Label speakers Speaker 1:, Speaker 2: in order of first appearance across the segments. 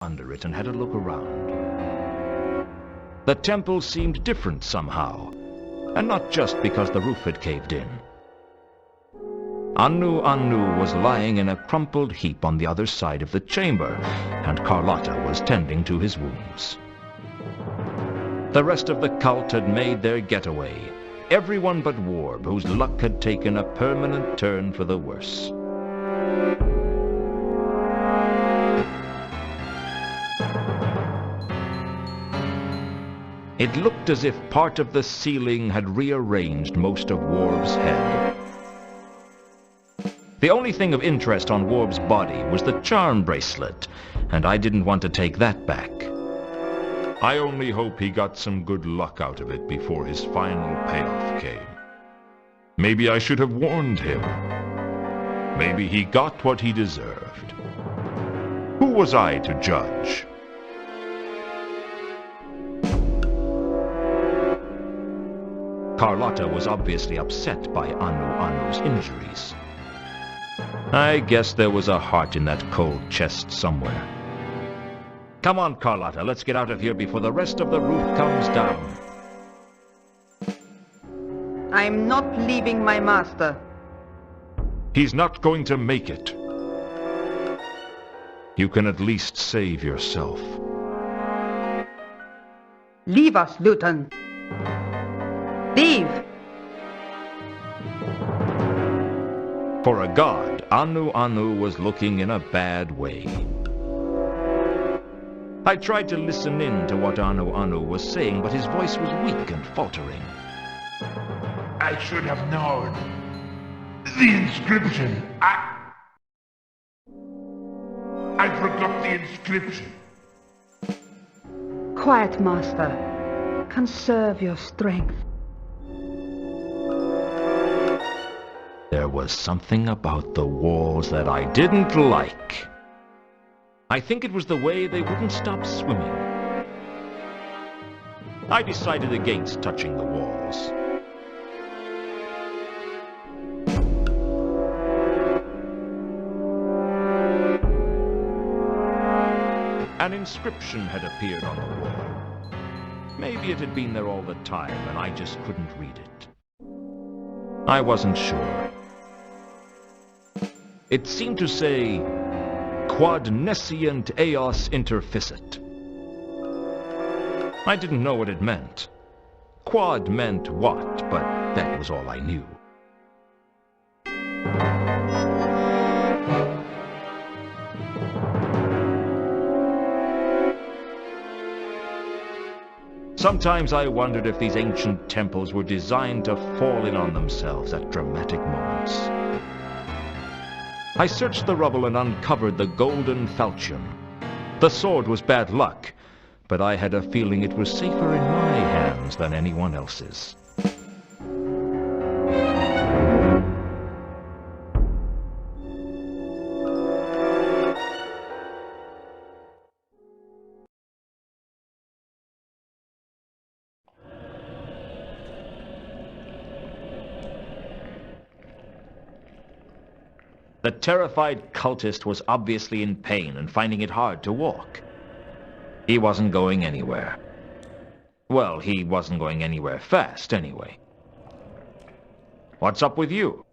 Speaker 1: under it and had a look around. The temple seemed different somehow, and not just because the roof had caved in. Anu was lying in a crumpled heap on the other side of the chamber, and Carlotta was tending to his wounds. The rest of the cult had made their getaway, everyone but Warb, whose luck had taken a permanent turn for the worse. It looked as if part of the ceiling had rearranged most of Warb's head. The only thing of interest on Warb's body was the charm bracelet, and I didn't want to take that back. I only hope he got some good luck out of it before his final payoff came. Maybe I should have warned him. Maybe he got what he deserved. Who was I to judge? Carlotta was obviously upset by Anu's injuries. I guess there was a heart in that cold chest somewhere. Come on, Carlotta, let's get out of here before the rest of the roof comes down.
Speaker 2: I'm not leaving my master.
Speaker 1: He's not going to make it. You can at least save yourself.
Speaker 2: Leave us, Lewton. Leave!
Speaker 1: For a god, Anu was looking in a bad way. I tried to listen in to what Anu was saying, but his voice was weak and faltering.
Speaker 3: I should have known. The inscription. I forgot the inscription.
Speaker 2: Quiet, master. Conserve your strength.
Speaker 1: There was something about the walls that I didn't like. I think it was the way they wouldn't stop swimming. I decided against touching the walls. An inscription had appeared on the wall. Maybe it had been there all the time and I just couldn't read it. I wasn't sure. It seemed to say, Quod nescient eos interficit. I didn't know what it meant. Quad meant what, but that was all I knew. Sometimes I wondered if these ancient temples were designed to fall in on themselves at dramatic moments. I searched the rubble and uncovered the golden falchion. The sword was bad luck, but I had a feeling it was safer in my hands than anyone else's. The terrified cultist was obviously in pain and finding it hard to walk. He wasn't going anywhere. Well, he wasn't going anywhere fast, anyway. What's up with you?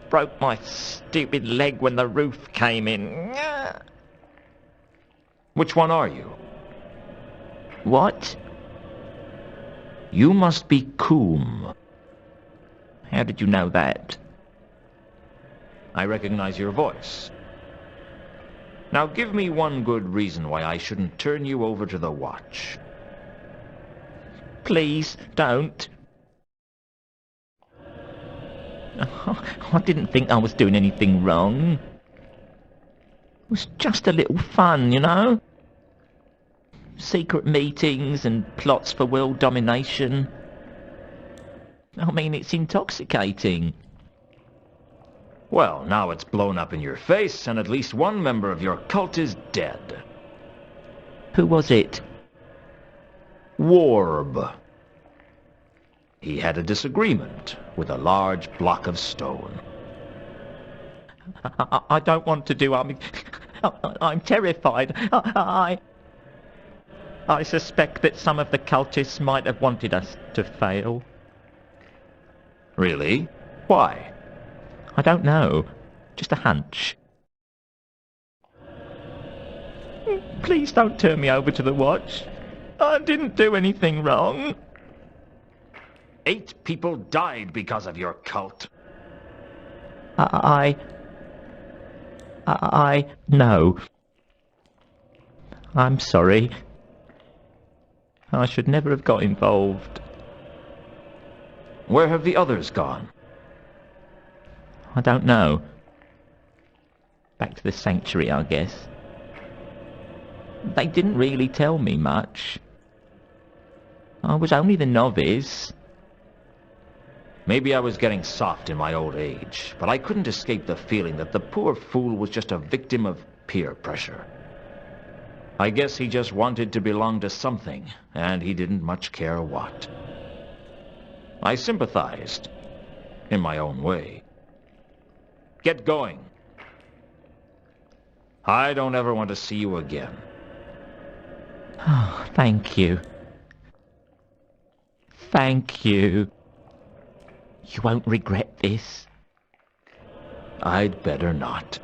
Speaker 4: Broke my stupid leg when the roof came in.
Speaker 1: Which one are you?
Speaker 4: What?
Speaker 1: You must be Coombe.
Speaker 4: How did you know that?
Speaker 1: I recognize your voice. Now give me one good reason why I shouldn't turn you over to the Watch.
Speaker 4: Please, don't. I didn't think I was doing anything wrong. It was just a little fun, you know? Secret meetings and plots for world domination. I mean, it's intoxicating.
Speaker 1: Well, now it's blown up in your face, and at least one member of your cult is dead.
Speaker 4: Who was it?
Speaker 1: Warb. He had a disagreement with a large block of stone.
Speaker 4: I don't want to do harm. I'm terrified. I suspect that some of the cultists might have wanted us to fail.
Speaker 1: Really? Why?
Speaker 4: I don't know. Just a hunch. Please don't turn me over to the watch. I didn't do anything wrong.
Speaker 1: 8 people died because of your cult.
Speaker 4: No. I'm sorry. I should never have got involved.
Speaker 1: Where have the others gone?
Speaker 4: I don't know. Back to the sanctuary, I guess. They didn't really tell me much. I was only the novice.
Speaker 1: Maybe I was getting soft in my old age, but I couldn't escape the feeling that the poor fool was just a victim of peer pressure. I guess he just wanted to belong to something, and he didn't much care what. I sympathized, in my own way. Get going. I don't ever want to see you again.
Speaker 4: Oh, thank you. Thank you. You won't regret this.
Speaker 1: I'd better not.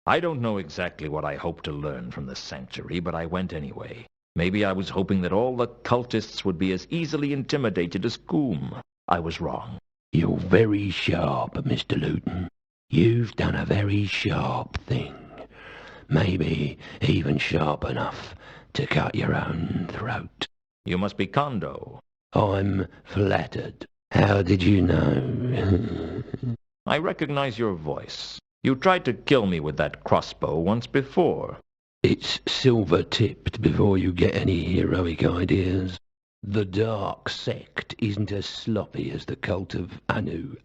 Speaker 1: I don't know exactly what I hoped to learn from the sanctuary, but I went anyway. Maybe I was hoping that all the cultists would be as easily intimidated as Coombe. I was wrong.
Speaker 5: You're very sharp, Mr. Lewton. You've done a very sharp thing. Maybe even sharp enough to cut your own throat.
Speaker 1: You must be Kondo.
Speaker 5: I'm flattered. How did you know?
Speaker 1: I recognize your voice. You tried to kill me with that crossbow once before.
Speaker 5: It's silver-tipped before you get any heroic ideas. The dark sect isn't as sloppy as the cult of Anu.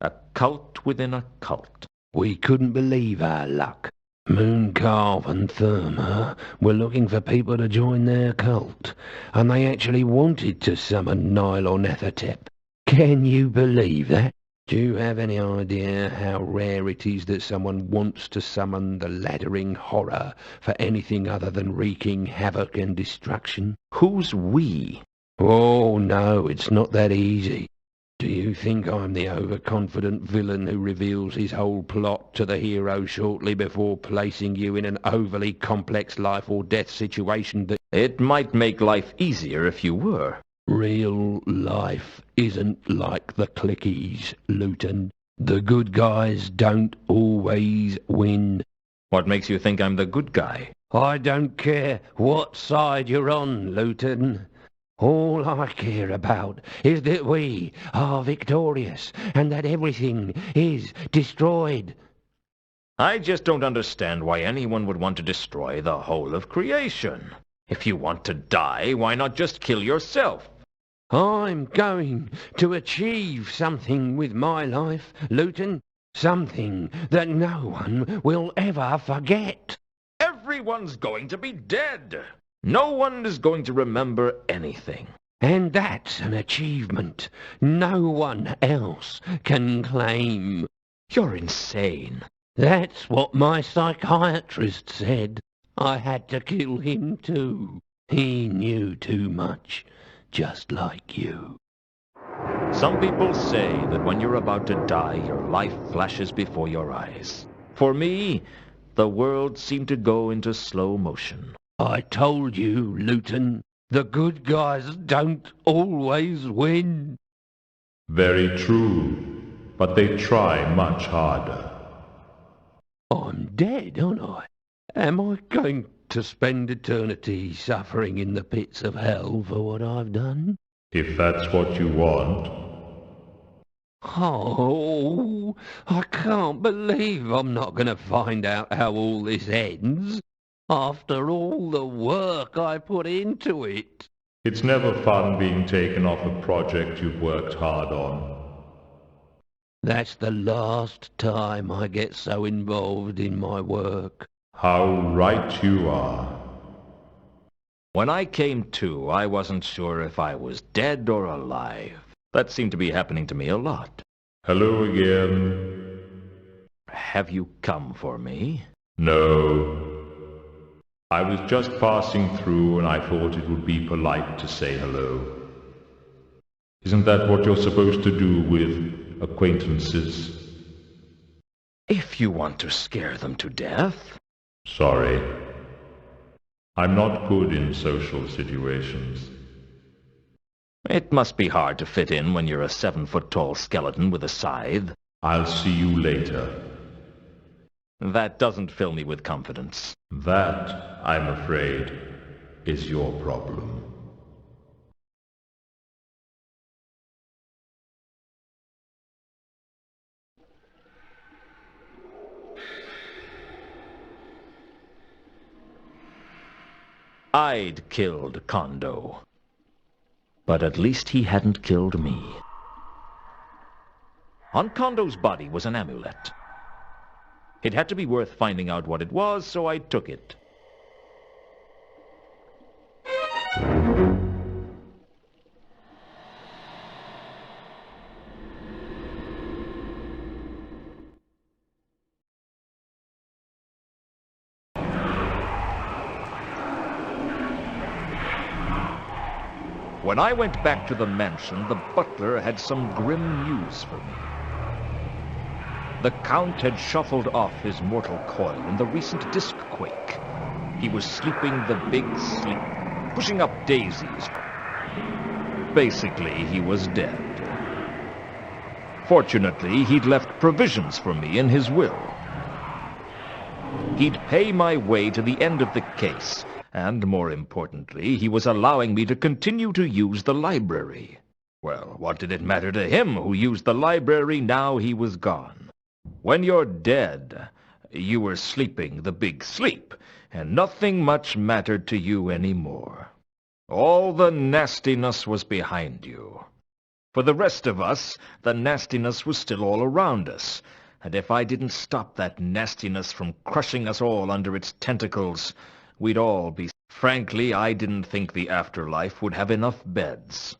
Speaker 1: A cult within a cult.
Speaker 5: We couldn't believe our luck. Mooncarve and Therma were looking for people to join their cult, and they actually wanted to summon Nyarlathotep. Can you believe that? Do you have any idea how rare it is that someone wants to summon the laddering horror for anything other than wreaking havoc and destruction?
Speaker 1: Who's we?
Speaker 5: Oh, no, it's not that easy. Do you think I'm the overconfident villain who reveals his whole plot to the hero shortly before placing you in an overly complex life-or-death situation that...
Speaker 1: It might make life easier if you were.
Speaker 5: Real life isn't like the clickies, Lewton. The good guys don't always win.
Speaker 1: What makes you think I'm the good guy?
Speaker 5: I don't care what side you're on, Lewton. All I care about is that we are victorious and that everything is destroyed.
Speaker 1: I just don't understand why anyone would want to destroy the whole of creation. If you want to die, why not just kill yourself?
Speaker 5: I'm going to achieve something with my life, Lewton. Something that no one will ever forget.
Speaker 1: Everyone's going to be dead. No one is going to remember anything.
Speaker 5: And that's an achievement no one else can claim.
Speaker 1: You're insane.
Speaker 5: That's what my psychiatrist said. I had to kill him too. He knew too much, just like you.
Speaker 1: Some people say that when you're about to die, your life flashes before your eyes. For me, the world seemed to go into slow motion.
Speaker 5: I told you, Lewton, the good guys don't always win.
Speaker 3: Very true, but they try much harder.
Speaker 5: I'm dead, aren't I? Am I going to spend eternity suffering in the pits of hell for what I've done?
Speaker 3: If that's what you want.
Speaker 5: Oh, I can't believe I'm not going to find out how all this ends, after all the work I put into it.
Speaker 3: It's never fun being taken off a project you've worked hard on.
Speaker 5: That's the last time I get so involved in my work.
Speaker 3: How right you are.
Speaker 1: When I came to, I wasn't sure if I was dead or alive. That seemed to be happening to me a lot.
Speaker 3: Hello again.
Speaker 1: Have you come for me?
Speaker 3: No. I was just passing through and I thought it would be polite to say hello. Isn't that what you're supposed to do with acquaintances?
Speaker 1: If you want to scare them to death.
Speaker 3: Sorry. I'm not good in social situations.
Speaker 1: It must be hard to fit in when you're a 7-foot-tall skeleton with a scythe.
Speaker 3: I'll see you later.
Speaker 1: That doesn't fill me with confidence.
Speaker 3: That, I'm afraid, is your problem.
Speaker 1: I'd killed Kondo. But at least he hadn't killed me. On Kondo's body was an amulet. It had to be worth finding out what it was, so I took it. When I went back to the mansion, the butler had some grim news for me. The Count had shuffled off his mortal coil in the recent disc quake. He was sleeping the big sleep, pushing up daisies. Basically, he was dead. Fortunately, he'd left provisions for me in his will. He'd pay my way to the end of the case, and more importantly, he was allowing me to continue to use the library. Well, what did it matter to him who used the library now he was gone? When you're dead, you were sleeping the big sleep, and nothing much mattered to you anymore. All the nastiness was behind you. For the rest of us, the nastiness was still all around us, and if I didn't stop that nastiness from crushing us all under its tentacles, we'd all be... Frankly, I didn't think the afterlife would have enough beds.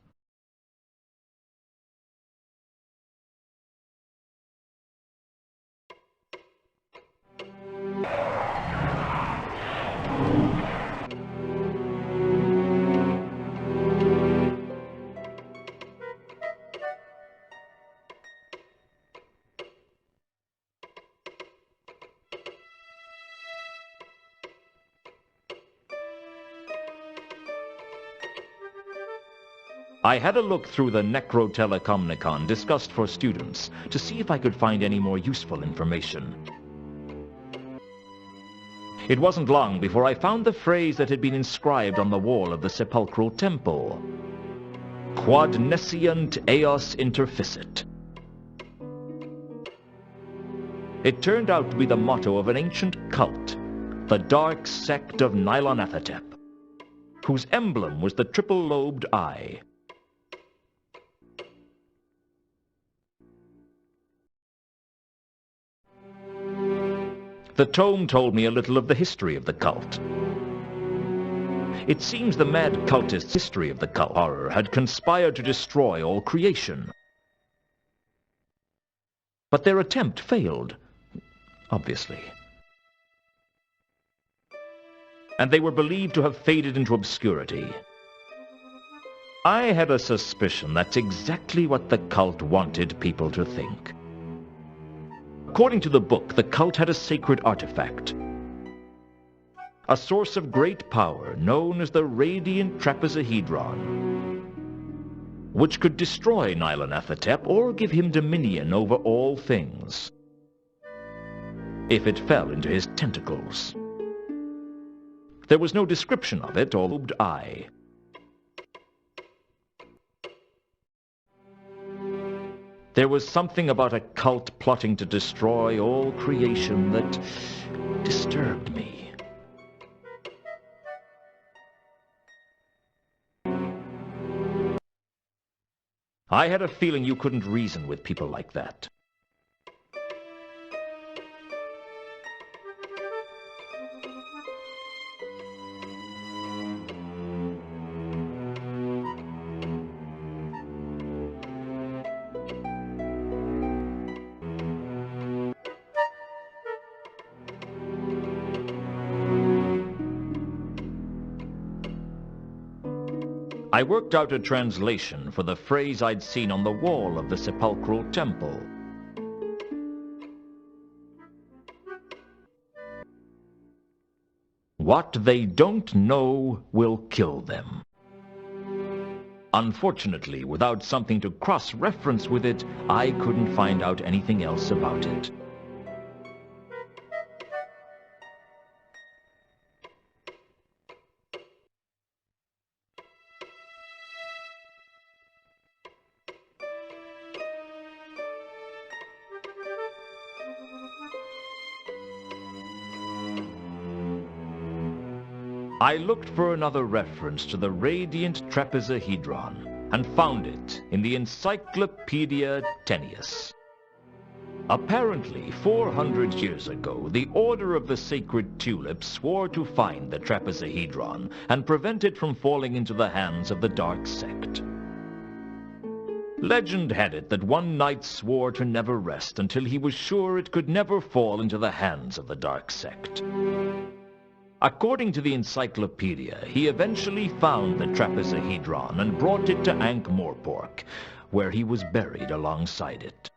Speaker 1: I had a look through the Necrotelecomnicon discussed for students to see if I could find any more useful information. It wasn't long before I found the phrase that had been inscribed on the wall of the sepulchral temple. Quod nescient eos interficit. It turned out to be the motto of an ancient cult, the dark sect of Nylonathotep, whose emblem was the triple-lobed eye. The tome told me a little of the history of the cult. It seems the mad cultists' history of the cult horror had conspired to destroy all creation. But their attempt failed, obviously. And they were believed to have faded into obscurity. I had a suspicion that's exactly what the cult wanted people to think. According to the book, the cult had a sacred artifact. A source of great power known as the Radiant Trapezohedron, which could destroy Nylonathotep or give him dominion over all things, if it fell into his tentacles. There was no description of it or lobed eye. There was something about a cult plotting to destroy all creation that disturbed me. I had a feeling you couldn't reason with people like that. I worked out a translation for the phrase I'd seen on the wall of the sepulchral temple. What they don't know will kill them. Unfortunately, without something to cross-reference with it, I couldn't find out anything else about it. I looked for another reference to the radiant trapezohedron and found it in the Encyclopedia Tennius. Apparently, 400 years ago, the Order of the Sacred Tulip swore to find the trapezohedron and prevent it from falling into the hands of the dark sect. Legend had it that one knight swore to never rest until he was sure it could never fall into the hands of the dark sect. According to the encyclopedia, he eventually found the trapezohedron and brought it to Ankh-Morpork, where he was buried alongside it.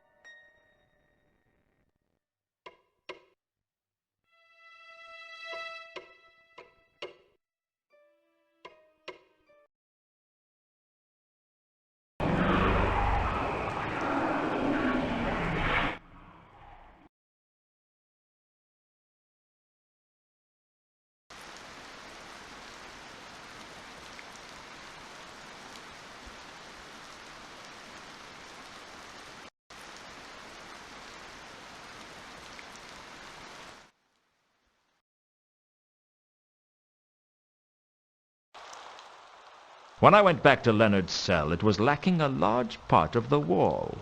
Speaker 1: When I went back to Leonard's cell, it was lacking a large part of the wall.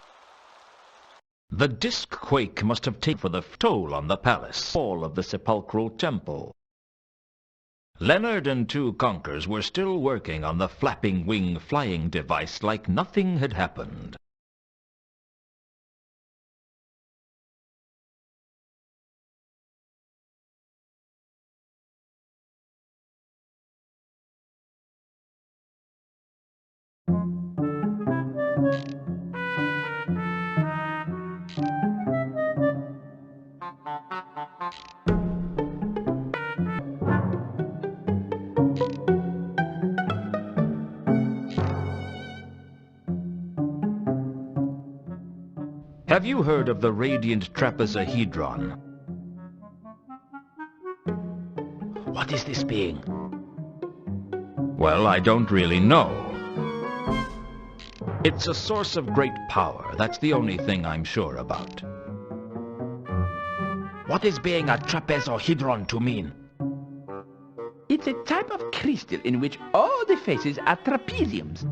Speaker 1: The disc quake must have taken for the toll on the palace wall of the sepulchral temple. Leonard and two conkers were still working on the flapping wing flying device like nothing had happened. Have you heard of the radiant trapezohedron?
Speaker 5: What is this being?
Speaker 1: Well, I don't really know. It's a source of great power. That's the only thing I'm sure about.
Speaker 5: What is being a trapezohedron to mean?
Speaker 6: It's a type of crystal in which all the faces are trapeziums.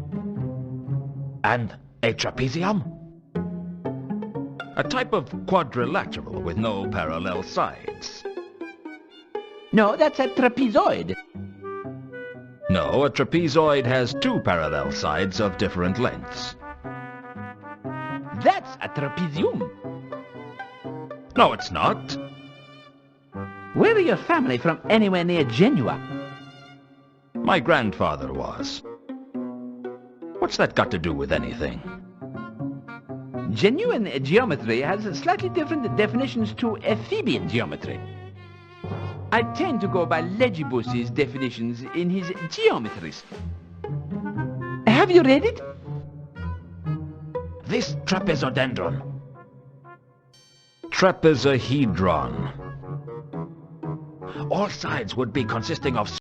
Speaker 5: And a trapezium?
Speaker 1: A type of quadrilateral with no parallel sides.
Speaker 6: No, that's a trapezoid.
Speaker 1: No, a trapezoid has two parallel sides of different lengths.
Speaker 6: That's a trapezium.
Speaker 1: No, it's not.
Speaker 6: Where are your family from anywhere near Genoa?
Speaker 1: My grandfather was. What's that got to do with anything?
Speaker 6: Genuine geometry has slightly different definitions to Ephebian geometry. I tend to go by Legibus's definitions in his Geometries. Have you read it?
Speaker 5: This trapezodendron.
Speaker 1: Trapezohedron.
Speaker 5: All sides would be consisting of